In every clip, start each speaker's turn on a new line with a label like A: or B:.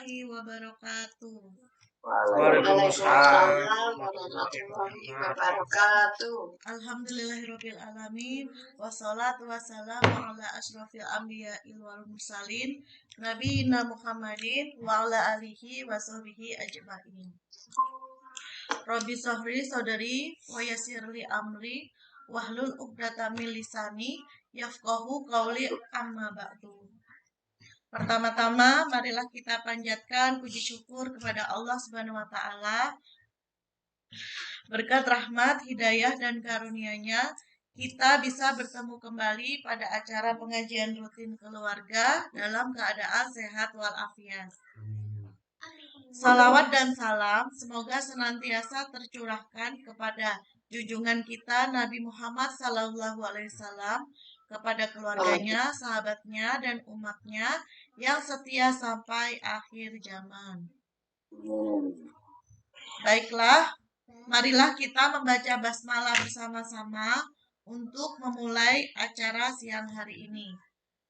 A: warahmatullahi wabarakatuh.
B: Waalaikumsalam warahmatullahi wabarakatuh.
A: Alhamdulillahirabbil alamin wassalatu wassalamu ala asyrofil anbiya'i wal mursalin nabiyina Muhammadin wa ala alihi wa sahbihi ajma'in. Rabbi shrahli sadri wa yassirli amri wahlul 'uqdatam min lisani yafqahu qawli amma ba'du. Pertama-tama, marilah kita panjatkan puji syukur kepada Allah Subhanahu wa taala. Berkat rahmat, hidayah dan karunia-Nya, kita bisa bertemu kembali pada acara pengajian rutin keluarga dalam keadaan sehat walafiat. Salawat dan salam semoga senantiasa tercurahkan kepada junjungan kita Nabi Muhammad SAW, kepada keluarganya, sahabatnya, dan umatnya yang setia sampai akhir zaman. Baiklah, marilah kita membaca basmalah bersama-sama untuk memulai acara siang hari ini.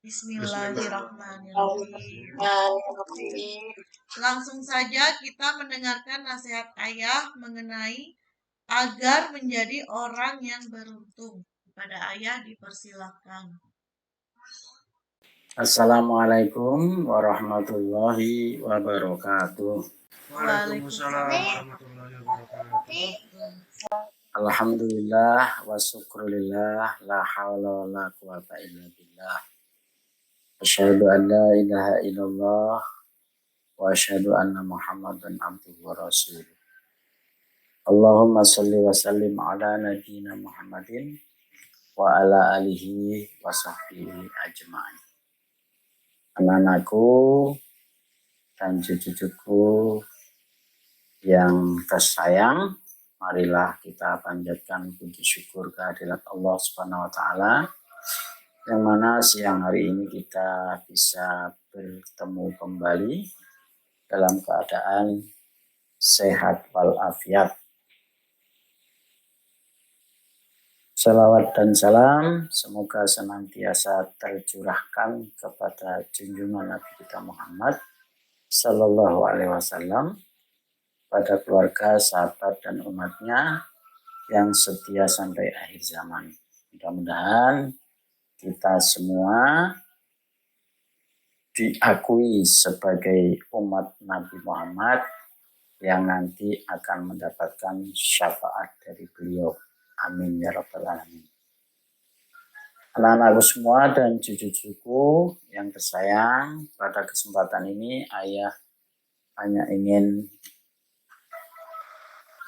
A: Bismillahirrahmanirrahim. Langsung saja kita mendengarkan nasihat ayah mengenai agar menjadi orang yang beruntung. Kepada ayah dipersilakan.
C: Assalamualaikum warahmatullahi wabarakatuh.
A: Waalaikumsalam warahmatullahi wabarakatuh.
C: Alhamdulillah wa syukrulillah la hawla wa la quwata illa billah. Asyhadu an la ilaha illallah wa asyhadu anna Muhammadan abduhu wa rasuluh. Allahumma shalli wa sallim ala nabiyyina Muhammadin wa ala alihi wa sahbihi ajma'in. Anak-anakku dan cucu-cucuku yang tersayang, marilah kita panjatkan puji syukur kehadirat Allah Subhanahu wa taala yang mana siang hari ini kita bisa bertemu kembali dalam keadaan sehat walafiat. Salawat dan salam semoga senantiasa tercurahkan kepada junjungan Nabi kita Muhammad Sallallahu Alaihi Wasallam, pada keluarga, sahabat dan umatnya yang setia sampai akhir zaman. Mudah-mudahan kita semua diakui sebagai umat Nabi Muhammad yang nanti akan mendapatkan syafaat dari beliau. Amin ya rabbal alamin. Anak-anakku semua dan cucu-cucuku yang tersayang, pada kesempatan ini ayah hanya ingin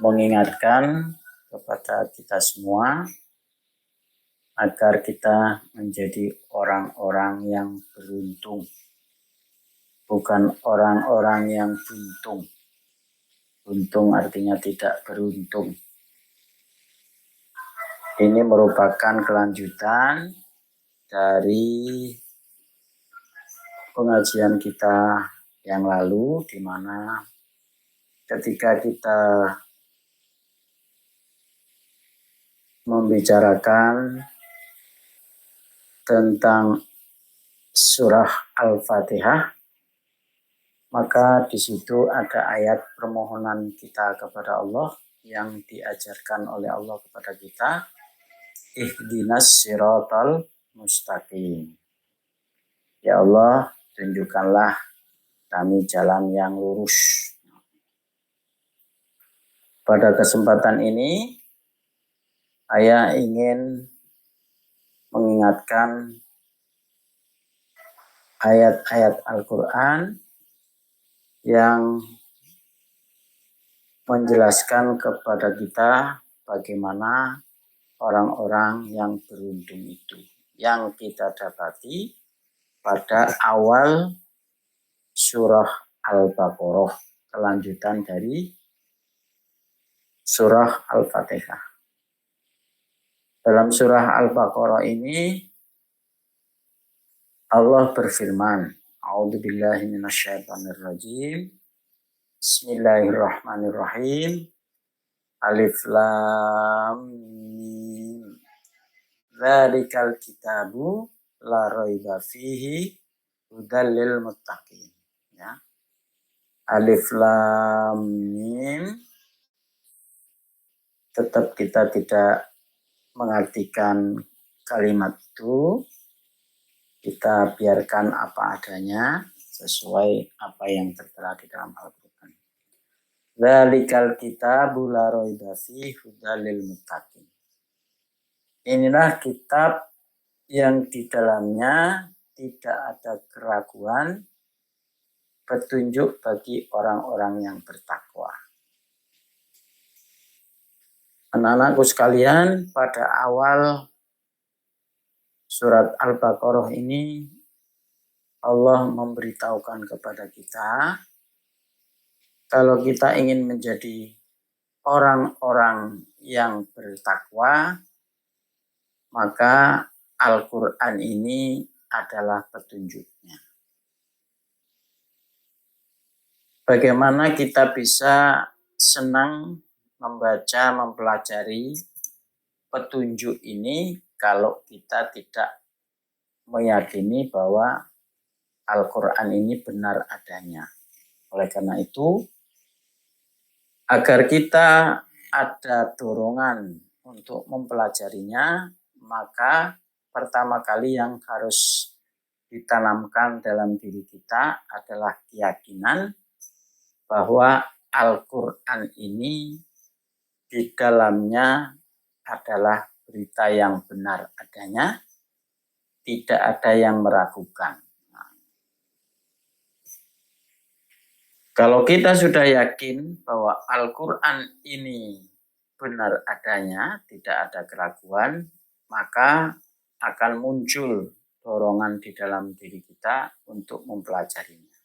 C: mengingatkan kepada kita semua agar kita menjadi orang-orang yang beruntung, bukan orang-orang yang buntung. Buntung artinya tidak beruntung. Ini merupakan kelanjutan dari pengajian kita yang lalu, di mana ketika kita membicarakan tentang surah Al-Fatihah, maka di situ ada ayat permohonan kita kepada Allah yang diajarkan oleh Allah kepada kita. Ihdinas siratal mustaqim. Ya Allah, tunjukkanlah kami jalan yang lurus. Pada kesempatan ini, ayah ingin mengingatkan ayat-ayat Al-Quran yang menjelaskan kepada kita bagaimana orang-orang yang beruntung itu, yang kita dapati pada awal surah Al-Baqarah, kelanjutan dari surah Al-Fatihah. Dalam surah Al-Baqarah ini Allah berfirman, A'udzubillahi minasyaitonirrajim. Bismillahirrahmanirrahim. Alif lam mim. Dzalikal kitabu la raiba fihi hudal lil muttaqin. Ya. Alif lam mim, tetap kita tidak mengartikan kalimat itu, kita biarkan apa adanya sesuai apa yang tertera di dalam Al-Quran. Dzalikal kitabu la raiba fihi hudal lil muttaqin. Inilah kitab yang di dalamnya tidak ada keraguan, petunjuk bagi orang-orang yang bertakwa. Anak-anakku sekalian, pada awal surat Al-Baqarah ini Allah memberitahukan kepada kita, kalau kita ingin menjadi orang-orang yang bertakwa, maka Al-Quran ini adalah petunjuknya. Bagaimana kita bisa senang membaca, mempelajari petunjuk ini kalau kita tidak meyakini bahwa Al-Quran ini benar adanya. Oleh karena itu, agar kita ada dorongan untuk mempelajarinya, maka pertama kali yang harus ditanamkan dalam diri kita adalah keyakinan bahwa Al-Quran ini di dalamnya adalah berita yang benar adanya, tidak ada yang meragukan. Kalau kita sudah yakin bahwa Al-Quran ini benar adanya, tidak ada keraguan, maka akan muncul dorongan di dalam diri kita untuk mempelajarinya.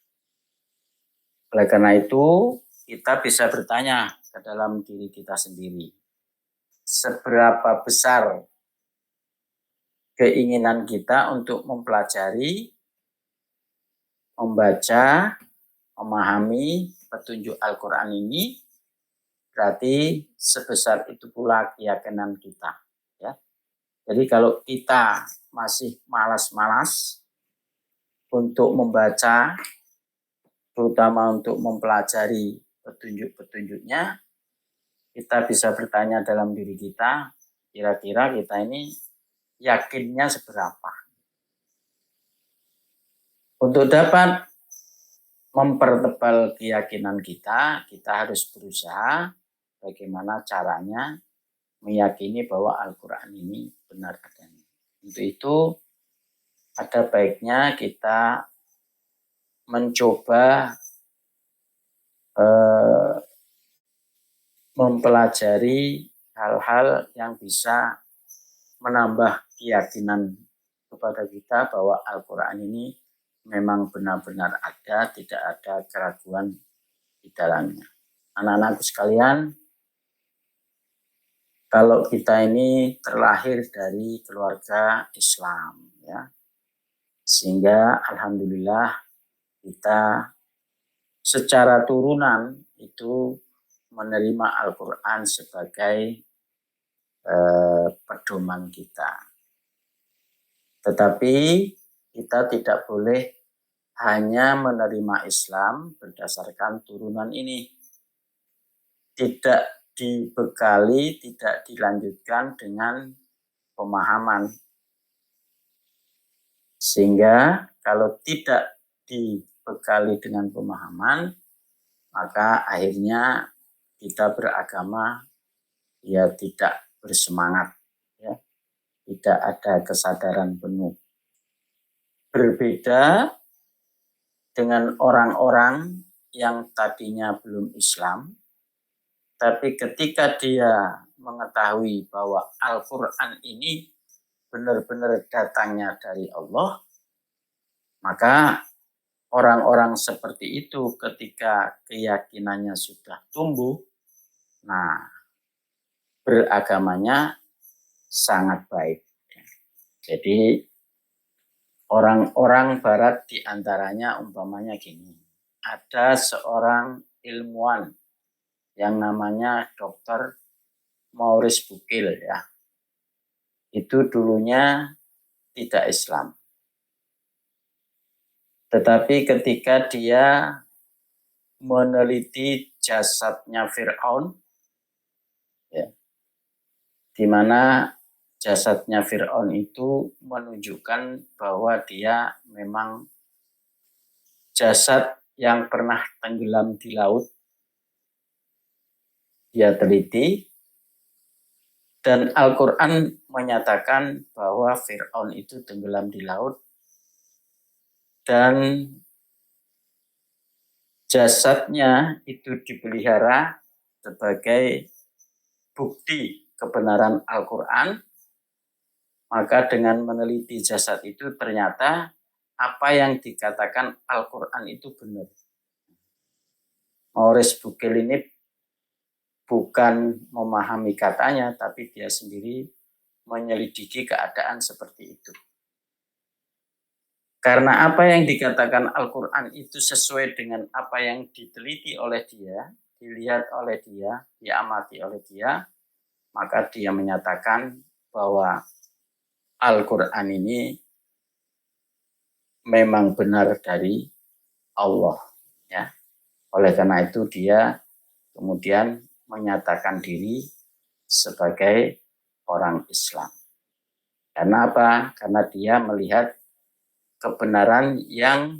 C: Oleh karena itu, kita bisa bertanya ke dalam diri kita sendiri, seberapa besar keinginan kita untuk mempelajari, membaca, memahami petunjuk Al-Quran ini, berarti sebesar itu pula keyakinan kita. Ya. Jadi kalau kita masih malas-malas untuk membaca, terutama untuk mempelajari petunjuk-petunjuknya, kita bisa bertanya dalam diri kita, kira-kira kita ini yakinnya seberapa. Untuk dapat mempertebal keyakinan kita harus berusaha bagaimana caranya meyakini bahwa Al-Quran ini benar adanya. Untuk itu, ada baiknya kita mencoba mempelajari hal-hal yang bisa menambah keyakinan kepada kita bahwa Al-Quran ini memang benar-benar ada, tidak ada keraguan di dalamnya. Anak-anakku sekalian, kalau kita ini terlahir dari keluarga Islam, ya, sehingga alhamdulillah kita secara turunan itu menerima Al-Quran sebagai pedoman kita. Tetapi kita tidak boleh hanya menerima Islam berdasarkan turunan ini. Tidak dibekali, tidak dilanjutkan dengan pemahaman. Sehingga kalau tidak dibekali dengan pemahaman, maka akhirnya kita beragama ya tidak bersemangat, ya, tidak ada kesadaran penuh. Berbeda dengan orang-orang yang tadinya belum Islam, tapi ketika dia mengetahui bahwa Al-Quran ini benar-benar datangnya dari Allah, maka orang-orang seperti itu ketika keyakinannya sudah tumbuh, nah beragamanya sangat baik. Jadi orang-orang barat diantaranya umpamanya gini, ada seorang ilmuwan yang namanya Dr. Maurice Bucaille, ya. Itu dulunya tidak Islam. Tetapi ketika dia meneliti jasadnya Fir'aun, ya, di mana jasadnya Fir'aun itu menunjukkan bahwa dia memang jasad yang pernah tenggelam di laut. Dia teliti, dan Al-Quran menyatakan bahwa Fir'aun itu tenggelam di laut dan jasadnya itu dipelihara sebagai bukti kebenaran Al-Quran. Maka dengan meneliti jasad itu ternyata apa yang dikatakan Al-Quran itu benar. Maurice Bucaille ini bukan memahami katanya, tapi dia sendiri menyelidiki keadaan seperti itu. Karena apa yang dikatakan Al-Quran itu sesuai dengan apa yang diteliti oleh dia, dilihat oleh dia, diamati oleh dia, maka dia menyatakan bahwa Al-Quran ini memang benar dari Allah. Ya. Oleh karena itu dia kemudian menyatakan diri sebagai orang Islam. Karena apa? Karena dia melihat kebenaran yang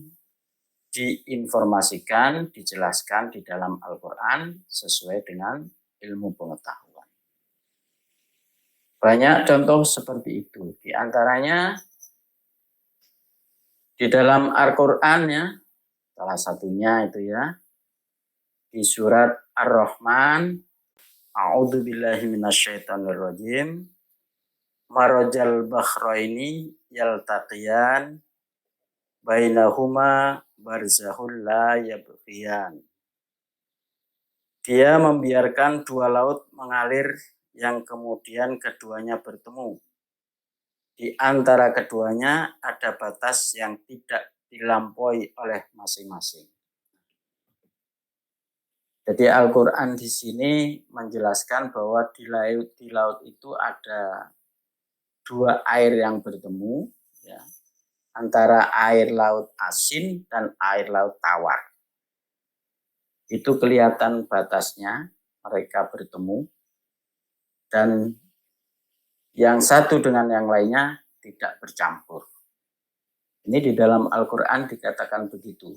C: diinformasikan, dijelaskan di dalam Al-Quran sesuai dengan ilmu pengetahuan. Banyak contoh seperti itu. Di antaranya di dalam Al-Quran, ya, salah satunya itu ya, di surat Ar-Rahman, A'udzubillahi minasyaitonirrajim, marajal bakhraini yaltaqiyan bainahuma barzahul la yabghiyan. Dia membiarkan dua laut mengalir yang kemudian keduanya bertemu. Di antara keduanya ada batas yang tidak dilampaui oleh masing-masing. Jadi Al-Quran di sini menjelaskan bahwa di laut itu ada dua air yang bertemu, ya, antara air laut asin dan air laut tawar. Itu kelihatan batasnya, mereka bertemu, dan yang satu dengan yang lainnya tidak bercampur. Ini di dalam Al-Quran dikatakan begitu.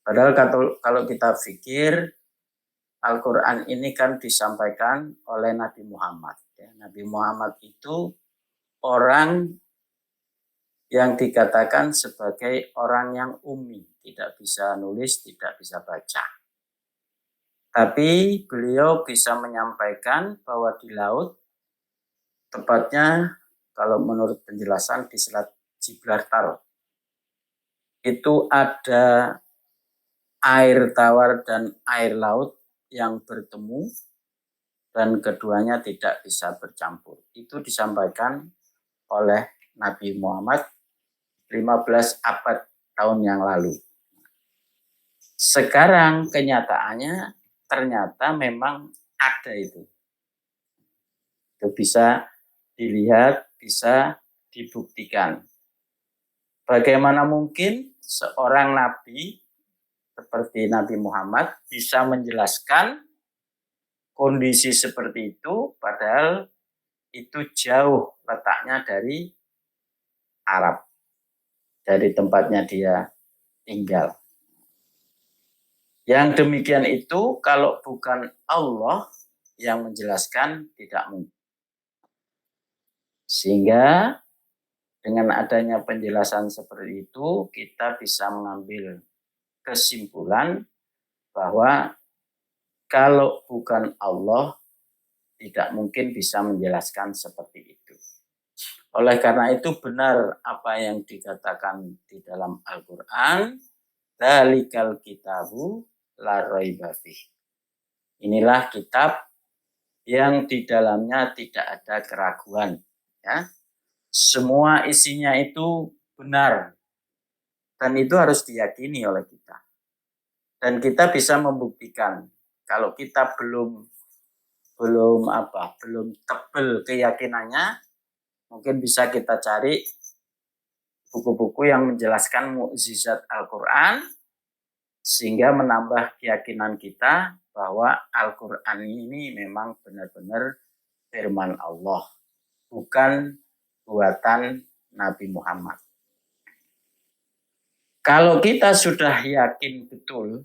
C: Padahal kalau kita pikir, Al-Quran ini kan disampaikan oleh Nabi Muhammad. Ya, Nabi Muhammad itu orang yang dikatakan sebagai orang yang ummi, tidak bisa nulis, tidak bisa baca. Tapi beliau bisa menyampaikan bahwa di laut, tepatnya kalau menurut penjelasan di Selat Gibraltar, itu ada air tawar dan air laut yang bertemu dan keduanya tidak bisa bercampur. Itu disampaikan oleh Nabi Muhammad 15 abad tahun yang lalu. Sekarang kenyataannya ternyata memang ada itu. Itu bisa dilihat, bisa dibuktikan. Bagaimana mungkin seorang nabi seperti Nabi Muhammad bisa menjelaskan kondisi seperti itu, padahal itu jauh letaknya dari Arab, dari tempatnya dia tinggal. Yang demikian itu kalau bukan Allah yang menjelaskan tidak mungkin. Sehingga dengan adanya penjelasan seperti itu kita bisa mengambil kesimpulan bahwa kalau bukan Allah tidak mungkin bisa menjelaskan seperti itu. Oleh karena itu benar apa yang dikatakan di dalam Al-Quran, dzalikal kitabu la raiba fih. Inilah kitab yang di dalamnya tidak ada keraguan, ya. Semua isinya itu benar dan itu harus diyakini oleh kita. Dan kita bisa membuktikan kalau kita belum tebal keyakinannya, mungkin bisa kita cari buku-buku yang menjelaskan mukjizat Al-Quran sehingga menambah keyakinan kita bahwa Al-Quran ini memang benar-benar firman Allah, bukan buatan Nabi Muhammad. Kalau kita sudah yakin betul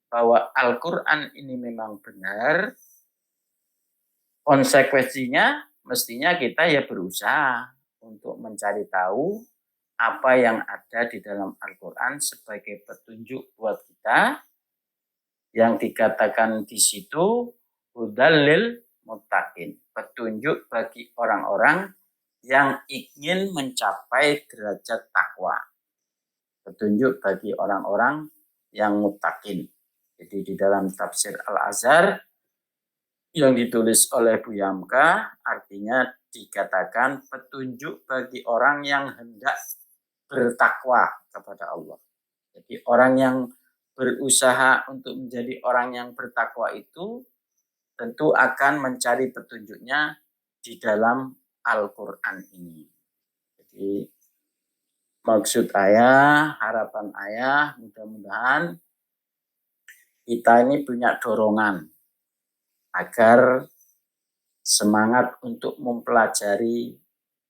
C: bahwa Al-Quran ini memang benar, konsekuensinya mestinya kita ya berusaha untuk mencari tahu apa yang ada di dalam Al-Quran sebagai petunjuk buat kita, yang dikatakan di situ hudal lil muttaqin, petunjuk bagi orang-orang yang ingin mencapai derajat takwa, petunjuk bagi orang-orang yang muttaqin. Jadi di dalam tafsir Al-Azhar yang ditulis oleh Bu Yamka, artinya dikatakan petunjuk bagi orang yang hendak bertakwa kepada Allah. Jadi orang yang berusaha untuk menjadi orang yang bertakwa itu tentu akan mencari petunjuknya di dalam Al-Quran ini. Jadi maksud ayah, harapan ayah, mudah-mudahan kita ini punya dorongan agar semangat untuk mempelajari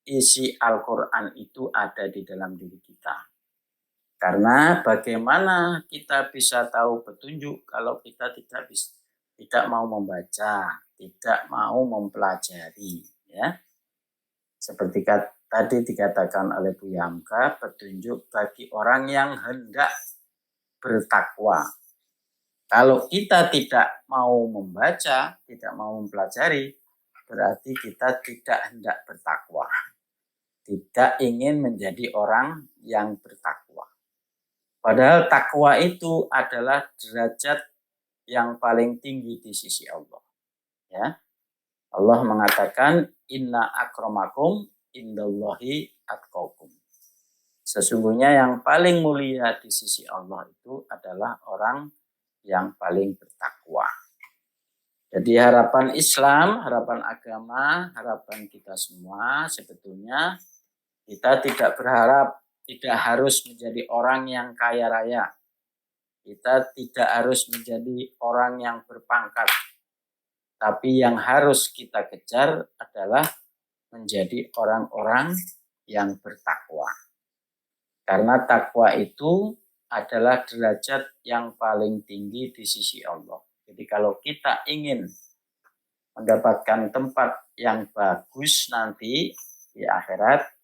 C: isi Al-Quran itu ada di dalam diri kita. Karena bagaimana kita bisa tahu petunjuk kalau kita tidak mau membaca, tidak mau mempelajari, ya. Seperti tadi dikatakan oleh Bu Yamka, petunjuk bagi orang yang hendak bertakwa. Kalau kita tidak mau membaca, tidak mau mempelajari, berarti kita tidak hendak bertakwa. Tidak ingin menjadi orang yang bertakwa. Padahal takwa itu adalah derajat yang paling tinggi di sisi Allah. Ya. Allah mengatakan inna akramakum indallahi atqakum. Sesungguhnya yang paling mulia di sisi Allah itu adalah orang yang paling bertakwa. Jadi harapan Islam, harapan agama, harapan kita semua sebetulnya kita tidak berharap tidak harus menjadi orang yang kaya raya. Kita tidak harus menjadi orang yang berpangkat. Tapi yang harus kita kejar adalah menjadi orang-orang yang bertakwa. Karena takwa itu adalah derajat yang paling tinggi di sisi Allah. Jadi kalau kita ingin mendapatkan tempat yang bagus nanti di akhirat,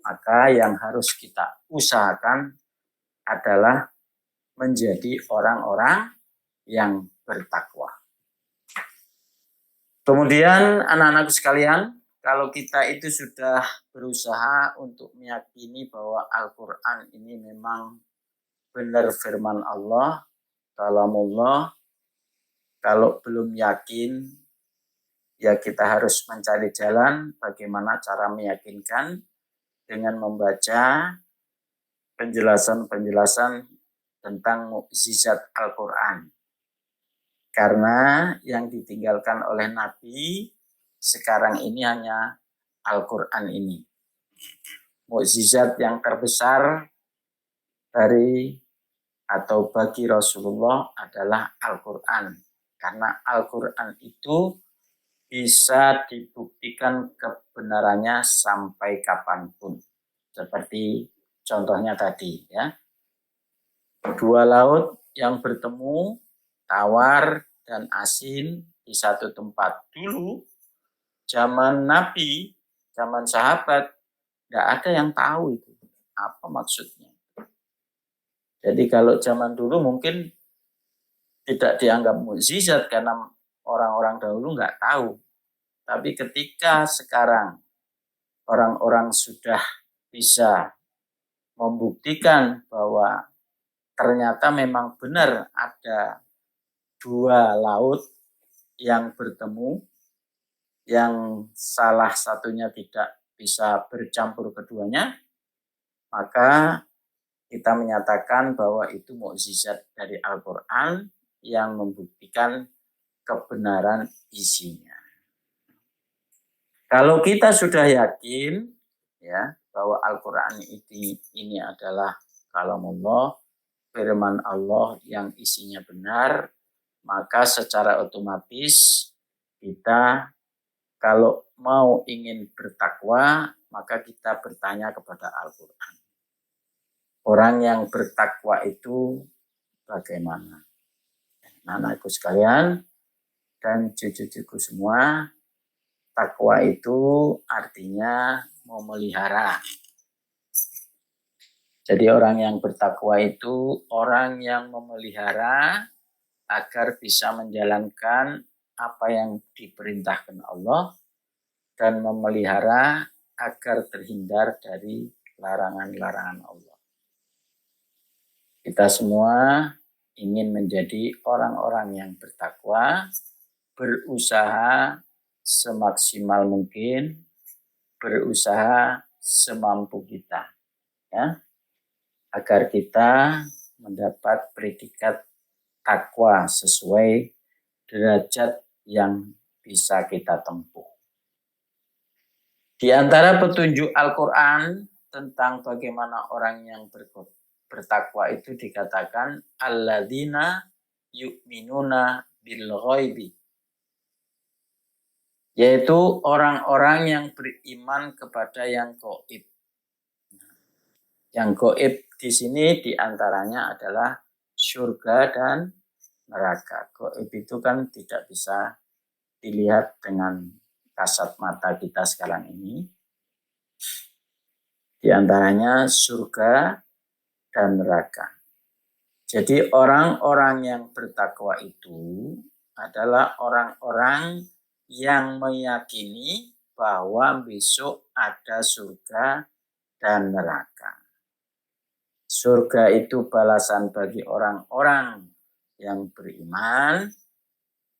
C: maka yang harus kita usahakan adalah menjadi orang-orang yang bertakwa. Kemudian anak-anakku sekalian, kalau kita itu sudah berusaha untuk meyakini bahwa Al-Quran ini memang benar firman Allah, kalamullah, kalau belum yakin, ya kita harus mencari jalan bagaimana cara meyakinkan dengan membaca penjelasan-penjelasan tentang mukjizat Al-Quran. Karena yang ditinggalkan oleh Nabi sekarang ini hanya Al-Quran ini. Mukjizat yang terbesar dari atau bagi Rasulullah adalah Al-Quran. Karena Al-Quran itu bisa dibuktikan kebenarannya sampai kapanpun. Seperti contohnya tadi, ya. Dua laut yang bertemu, tawar dan asin di satu tempat. Dulu, zaman Nabi, zaman sahabat, tidak ada yang tahu itu. Apa maksudnya? Jadi kalau zaman dulu mungkin tidak dianggap mukjizat karena orang-orang dahulu nggak tahu. Tapi ketika sekarang orang-orang sudah bisa membuktikan bahwa ternyata memang benar ada dua laut yang bertemu, yang salah satunya tidak bisa bercampur keduanya, maka kita menyatakan bahwa itu mukjizat dari Al-Quran yang membuktikan kebenaran isinya. Kalau kita sudah yakin ya bahwa Al-Quran ini adalah kalamullah, firman Allah yang isinya benar, maka secara otomatis kita kalau mau ingin bertakwa, maka kita bertanya kepada Al-Quran. Orang yang bertakwa itu bagaimana? Anak-anakku sekalian dan cucu-cucuku semua, takwa itu artinya memelihara. Jadi orang yang bertakwa itu orang yang memelihara agar bisa menjalankan apa yang diperintahkan Allah dan memelihara agar terhindar dari larangan-larangan Allah. Kita semua ingin menjadi orang-orang yang bertakwa, berusaha semaksimal mungkin, berusaha semampu kita, ya, agar kita mendapat predikat takwa sesuai derajat yang bisa kita tempuh. Di antara petunjuk Al-Quran tentang bagaimana orang yang bertakwa itu dikatakan alladzina yu'minuna bil ghaibi, yaitu orang-orang yang beriman kepada yang gaib. Yang gaib di sini diantaranya adalah surga dan neraka. Gaib itu kan tidak bisa dilihat dengan kasat mata kita sekarang ini. Di antaranya surga dan neraka. Jadi orang-orang yang bertakwa itu adalah orang-orang yang meyakini bahwa besok ada surga dan neraka. Surga itu balasan bagi orang-orang yang beriman,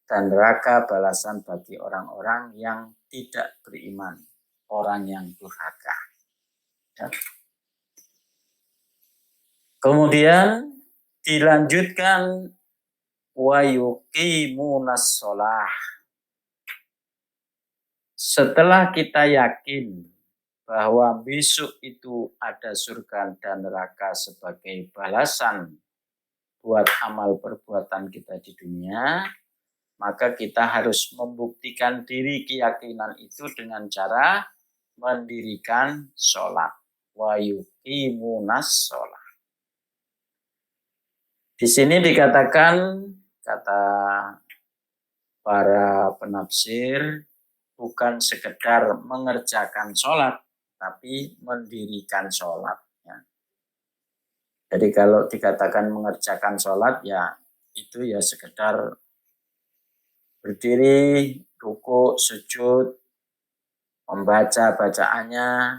C: dan neraka balasan bagi orang-orang yang tidak beriman, orang yang durhaka. Ya. Kemudian dilanjutkan wa yuqimunas shalah. Setelah kita yakin bahwa besok itu ada surga dan neraka sebagai balasan buat amal perbuatan kita di dunia, maka kita harus membuktikan diri keyakinan itu dengan cara mendirikan sholat. Wa yuqimunas sholat. Di sini dikatakan, kata para penafsir, bukan sekedar mengerjakan sholat, tapi mendirikan sholat. Ya. Jadi kalau dikatakan mengerjakan sholat, ya itu ya sekedar berdiri, ruku, sujud, membaca bacaannya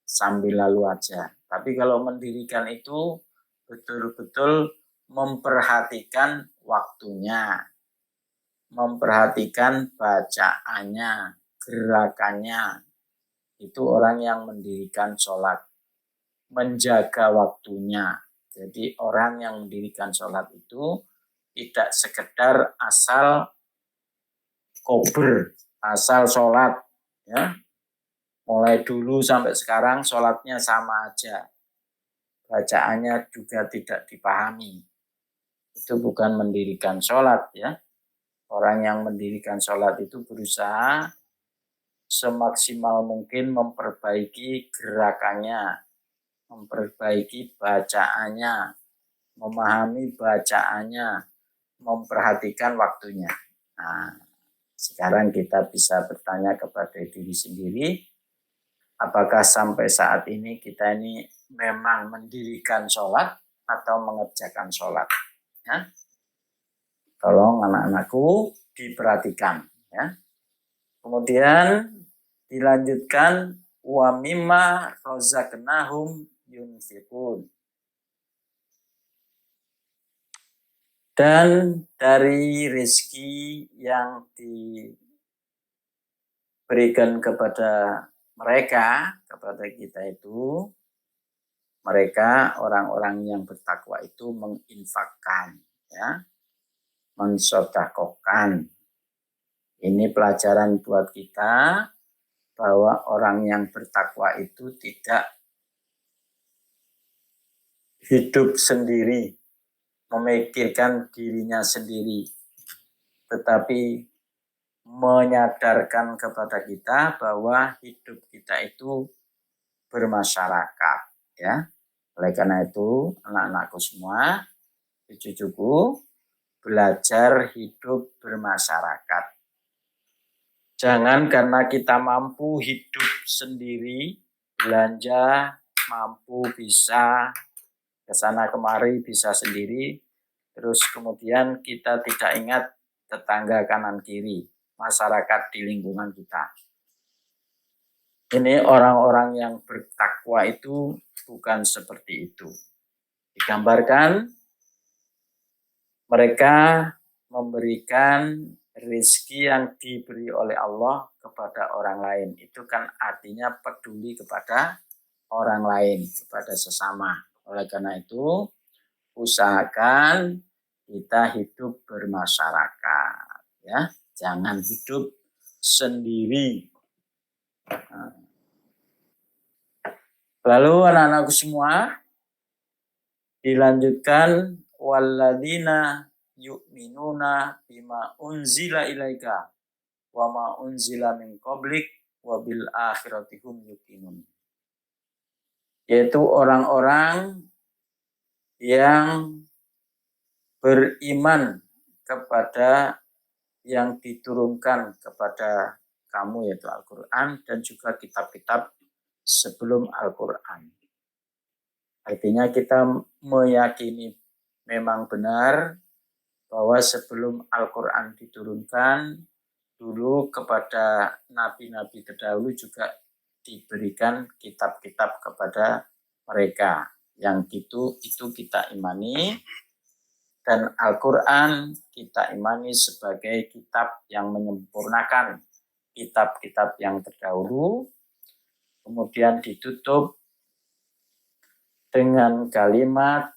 C: sambil lalu aja. Tapi kalau mendirikan itu betul-betul memperhatikan waktunya, memperhatikan bacaannya, gerakannya. Itu orang yang mendirikan sholat, menjaga waktunya. Jadi orang yang mendirikan sholat itu tidak sekedar asal kober, asal sholat, ya. Mulai dulu sampai sekarang sholatnya sama aja, bacaannya juga tidak dipahami. Itu bukan mendirikan sholat, ya. Orang yang mendirikan sholat itu berusaha semaksimal mungkin memperbaiki gerakannya, memperbaiki bacaannya, memahami bacaannya, memperhatikan waktunya. Nah, sekarang kita bisa bertanya kepada diri sendiri, apakah sampai saat ini kita ini memang mendirikan sholat atau mengerjakan sholat? Ya? Tolong anak-anakku diperhatikan. Ya. Kemudian dilanjutkan wa mimma razaqnahum yunfiqun. Dan dari rezeki yang diberikan kepada mereka, kepada kita itu, mereka orang-orang yang bertakwa itu menginfakkan, ya, mensedekahkan. Ini pelajaran buat kita bahwa orang yang bertakwa itu tidak hidup sendiri, memikirkan dirinya sendiri, tetapi menyadarkan kepada kita bahwa hidup kita itu bermasyarakat, ya. Oleh karena itu, anak-anakku semua, cucu-cucuku, belajar hidup bermasyarakat. Jangan karena kita mampu hidup sendiri, belanja, mampu bisa kesana kemari, bisa sendiri, terus kemudian kita tidak ingat tetangga kanan kiri, masyarakat di lingkungan kita. Ini orang-orang yang bertakwa itu bukan seperti itu. Digambarkan mereka memberikan rezeki yang diberi oleh Allah kepada orang lain. Itu kan artinya peduli kepada orang lain, kepada sesama. Oleh karena itu, usahakan kita hidup bermasyarakat, ya. Jangan hidup sendiri. Lalu anak-anakku semua, dilanjutkan walladzina yu'minuna bima unzila ilaika wa ma unzila min qablik wa bil akhirati hum yuqinun. Yaitu orang-orang yang beriman kepada yang diturunkan kepada kamu, yaitu Al-Quran, dan juga kitab-kitab sebelum Al-Quran. Artinya kita meyakini memang benar bahwa sebelum Al-Quran diturunkan, dulu kepada nabi-nabi terdahulu juga diberikan kitab-kitab kepada mereka. Yang itu kita imani, dan Al-Quran kita imani sebagai kitab yang menyempurnakan kitab-kitab yang terdahulu, kemudian ditutup dengan kalimat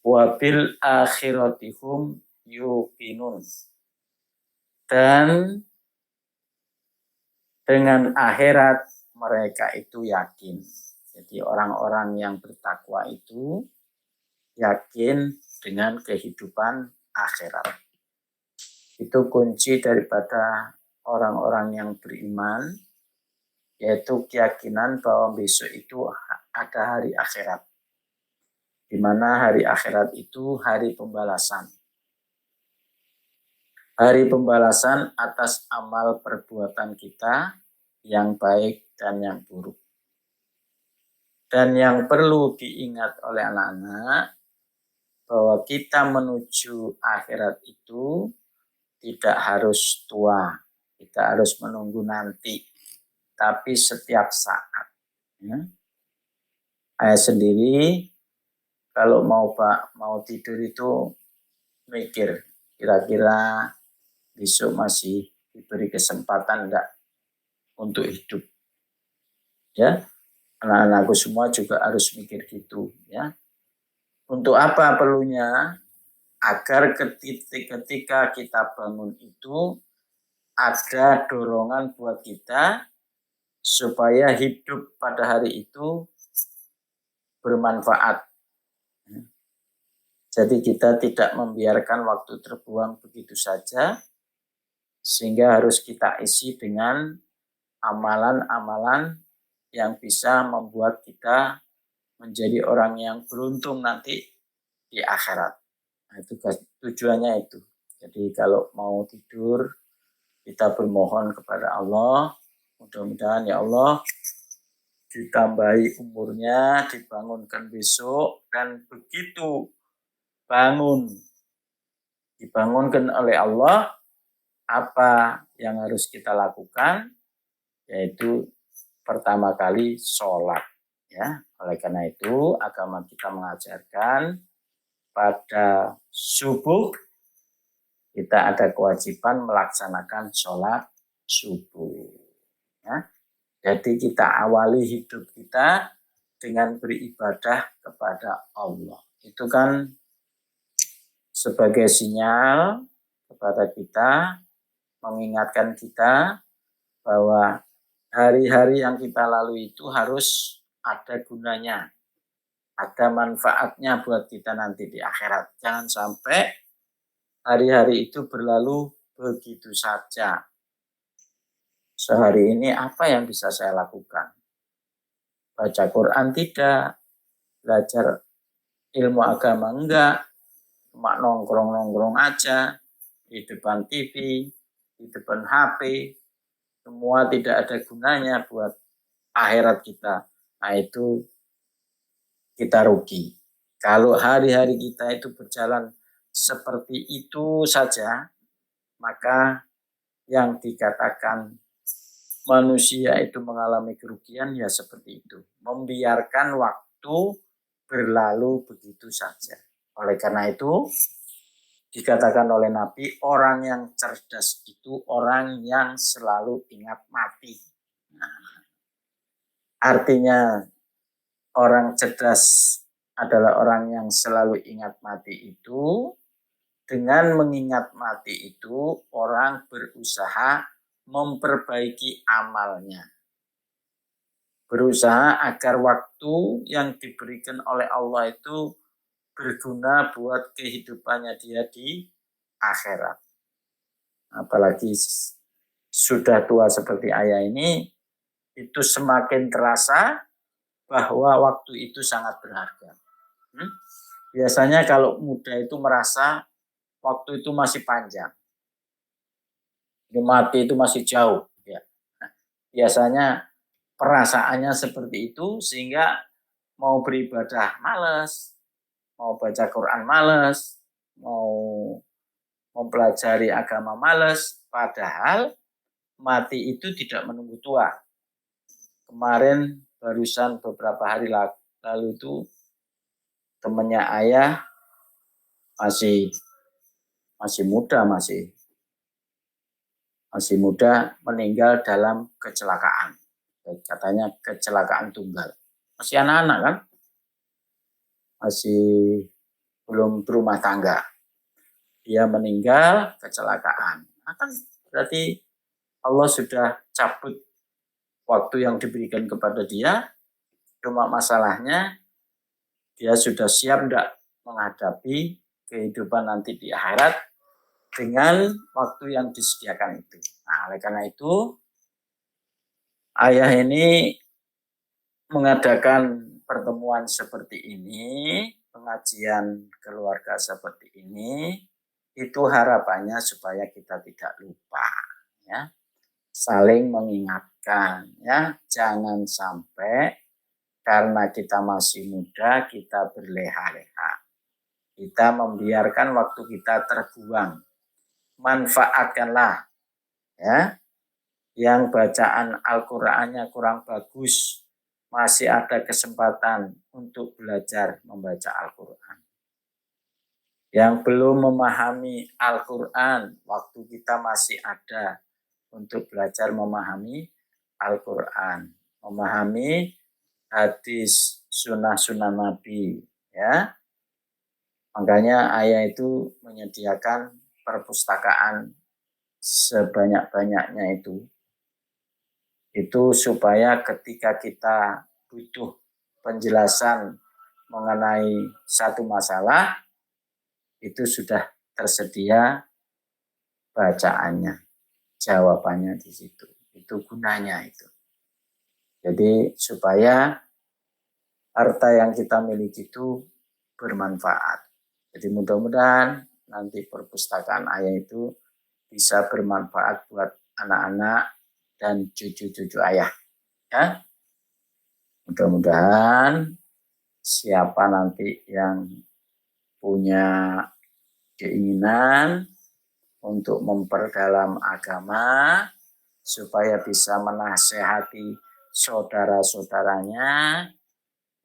C: wabil akhiratihum yuqinun, dan dengan akhirat mereka itu yakin. Jadi orang-orang yang bertakwa itu yakin dengan kehidupan akhirat. Itu kunci daripada orang-orang yang beriman, yaitu keyakinan bahwa besok itu ada hari akhirat, di mana hari akhirat itu hari pembalasan. Hari pembalasan atas amal perbuatan kita yang baik dan yang buruk. Dan yang perlu diingat oleh anak-anak, bahwa kita menuju akhirat itu tidak harus tua, tidak harus menunggu nanti, tapi setiap saat. Ya. Saya sendiri kalau mau tidur itu mikir, kira-kira besok masih diberi kesempatan enggak untuk hidup. Ya, anak-anakku semua juga harus mikir gitu, ya. Untuk apa perlunya? Agar ketika kita bangun itu ada dorongan buat kita supaya hidup pada hari itu bermanfaat. Jadi kita tidak membiarkan waktu terbuang begitu saja, sehingga harus kita isi dengan amalan-amalan yang bisa membuat kita menjadi orang yang beruntung nanti di akhirat. Nah, itu tujuannya itu. Jadi kalau mau tidur, kita bermohon kepada Allah, mudah-mudahan ya Allah ditambahi umurnya, dibangunkan besok, dan begitu dibangunkan oleh Allah, apa yang harus kita lakukan? Yaitu pertama kali sholat. Ya, oleh karena itu agama kita mengajarkan pada subuh kita ada kewajiban melaksanakan sholat subuh. Ya. Jadi kita awali hidup kita dengan beribadah kepada Allah. Itu kan sebagai sinyal kepada kita, mengingatkan kita bahwa hari-hari yang kita lalui itu harus ada gunanya. ada manfaatnya buat kita nanti di akhirat. Jangan sampai hari-hari itu berlalu begitu saja. Sehari ini apa yang bisa saya lakukan? Baca Quran tidak, belajar ilmu agama enggak, cuma nongkrong-nongkrong aja, di depan TV, di depan HP, semua tidak ada gunanya buat akhirat kita. Nah itu kita rugi. Kalau hari-hari kita itu berjalan seperti itu saja, maka yang dikatakan manusia itu mengalami kerugian ya seperti itu. Membiarkan waktu berlalu begitu saja. Oleh karena itu, dikatakan oleh Nabi, orang yang cerdas itu orang yang selalu ingat mati. Nah, artinya orang cerdas adalah orang yang selalu ingat mati itu. Dengan mengingat mati itu, orang berusaha memperbaiki amalnya. Berusaha agar waktu yang diberikan oleh Allah itu berguna buat kehidupannya dia di akhirat. Apalagi sudah tua seperti ayah ini, itu semakin terasa bahwa waktu itu sangat berharga. Biasanya kalau muda itu merasa waktu itu masih panjang, mati itu masih jauh. Ya. Nah, biasanya perasaannya seperti itu sehingga mau beribadah malas, mau baca Quran malas, mau mempelajari agama malas, padahal mati itu tidak menunggu tua. Kemarin barusan beberapa hari lalu itu temannya ayah masih muda meninggal dalam kecelakaan. Katanya kecelakaan tunggal. Masih anak-anak kan? Masih belum berumah tangga. Dia meninggal kecelakaan. Nah, kan berarti Allah sudah cabut waktu yang diberikan kepada dia. Cuma masalahnya dia sudah siap tidak menghadapi kehidupan nanti di akhirat dengan waktu yang disediakan itu. Nah, oleh karena itu, ayah ini mengadakan pertemuan seperti ini, pengajian keluarga seperti ini, itu harapannya supaya kita tidak lupa, ya, saling mengingatkan, ya, jangan sampai karena kita masih muda kita berleha-leha, kita membiarkan waktu kita terbuang. Manfaatkanlah, ya, yang bacaan Al-Qur'annya kurang bagus, masih ada kesempatan untuk belajar membaca Al-Qur'an. Yang belum memahami Al-Qur'an, waktu kita masih ada untuk belajar memahami Al-Qur'an, memahami hadis sunnah-sunnah Nabi, ya. Makanya ayah itu menyediakan perpustakaan sebanyak-banyaknya itu supaya ketika kita butuh penjelasan mengenai satu masalah itu sudah tersedia bacaannya, jawabannya di situ. Itu gunanya itu. Jadi supaya harta yang kita miliki itu bermanfaat. Jadi mudah-mudahan nanti perpustakaan ayah itu bisa bermanfaat buat anak-anak dan cucu-cucu ayah. Ya. Mudah-mudahan siapa nanti yang punya keinginan untuk memperdalam agama supaya bisa menasehati saudara-saudaranya,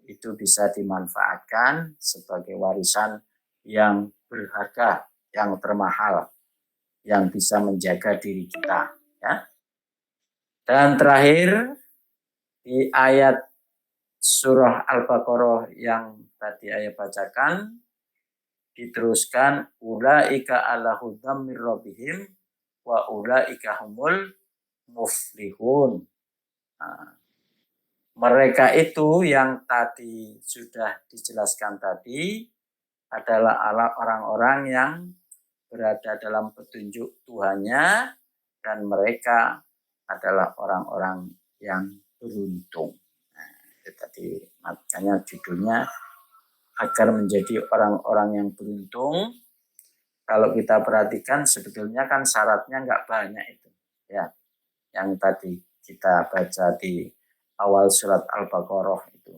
C: itu bisa dimanfaatkan sebagai warisan yang berharga, yang termahal, yang bisa menjaga diri kita, ya. Dan terakhir di ayat surah Al-Baqarah yang tadi ayat bacakan diteruskan ulaika ala hudam mir rabbihim wa ulaika humul muflihun. Nah, Mereka itu yang tadi sudah dijelaskan tadi adalah orang-orang yang berada dalam petunjuk Tuhannya, dan mereka adalah orang-orang yang beruntung. Nah, itu tadi makanya judulnya agar menjadi orang-orang yang beruntung. Kalau kita perhatikan sebetulnya kan syaratnya nggak banyak itu, ya. Yang tadi kita baca di awal surat Al-Baqarah itu,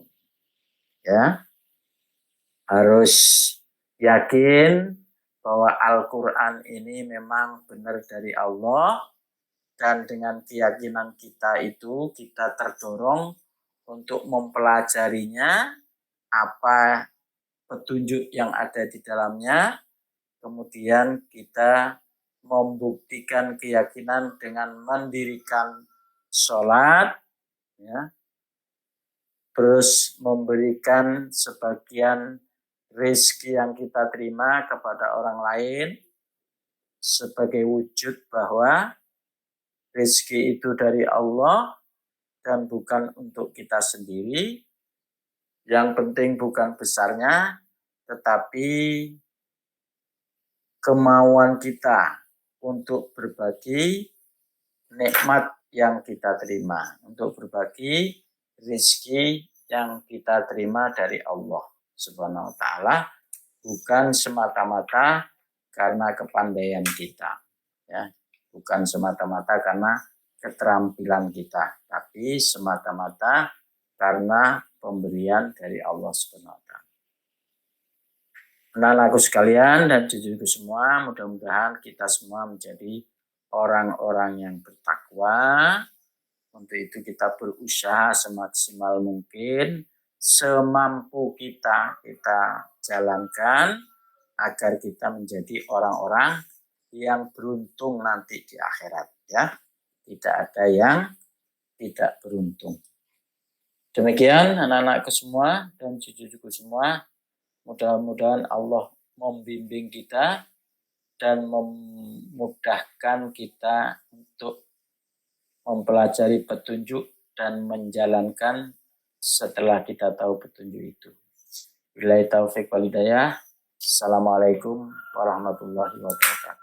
C: ya. Harus yakin bahwa Al-Quran ini memang benar dari Allah, dan dengan keyakinan kita itu kita terdorong untuk mempelajarinya, apa petunjuk yang ada di dalamnya, kemudian kita membuktikan keyakinan dengan mendirikan sholat, ya, terus memberikan sebagian rezeki yang kita terima kepada orang lain sebagai wujud bahwa rezeki itu dari Allah dan bukan untuk kita sendiri. Yang penting bukan besarnya, tetapi kemauan kita untuk berbagi nikmat yang kita terima, untuk berbagi rezeki yang kita terima dari Allah Subhanahu wa ta'ala, bukan semata-mata karena kepandaian kita, ya, bukan semata-mata karena keterampilan kita, tapi semata-mata karena pemberian dari Allah Subhanahu wa ta'ala. Anak-anakku sekalian dan cucuku semua, mudah-mudahan kita semua menjadi orang-orang yang bertakwa. Untuk itu kita berusaha semaksimal mungkin, semampu kita jalankan agar kita menjadi orang-orang yang beruntung nanti di akhirat, ya. Tidak ada yang tidak beruntung. Demikian anak-anakku semua dan cucu-cucuku semua, mudah-mudahan Allah membimbing kita dan memudahkan kita untuk mempelajari petunjuk dan menjalankan setelah kita tahu petunjuk itu. Billahi taufiq wal hidayah. Assalamualaikum warahmatullahi wabarakatuh.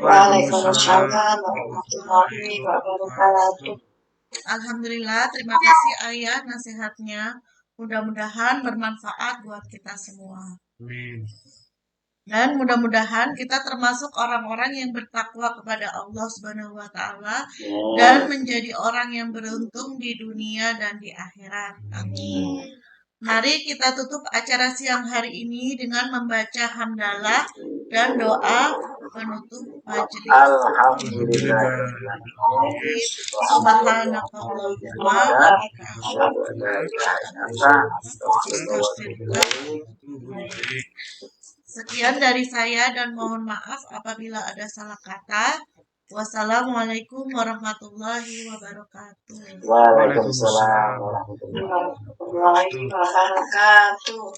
B: Waalaikumsalam warahmatullahi wabarakatuh.
A: Alhamdulillah, terima kasih Ayah nasihatnya. Mudah-mudahan bermanfaat buat kita semua. Dan mudah-mudahan kita termasuk orang-orang yang bertakwa kepada Allah Subhanahu wa ta'ala dan menjadi orang yang beruntung di dunia dan di akhirat. Amin. Mari kita tutup acara siang hari ini dengan membaca hamdalah dan doa penutup majelis.
B: Alhamdulillah.
A: Subhanakallahumma wa bihamdika. Sekian dari saya dan mohon maaf apabila ada salah kata. Wassalamualaikum warahmatullahi wabarakatuh.
B: Waalaikumsalam warahmatullahi wabarakatuh.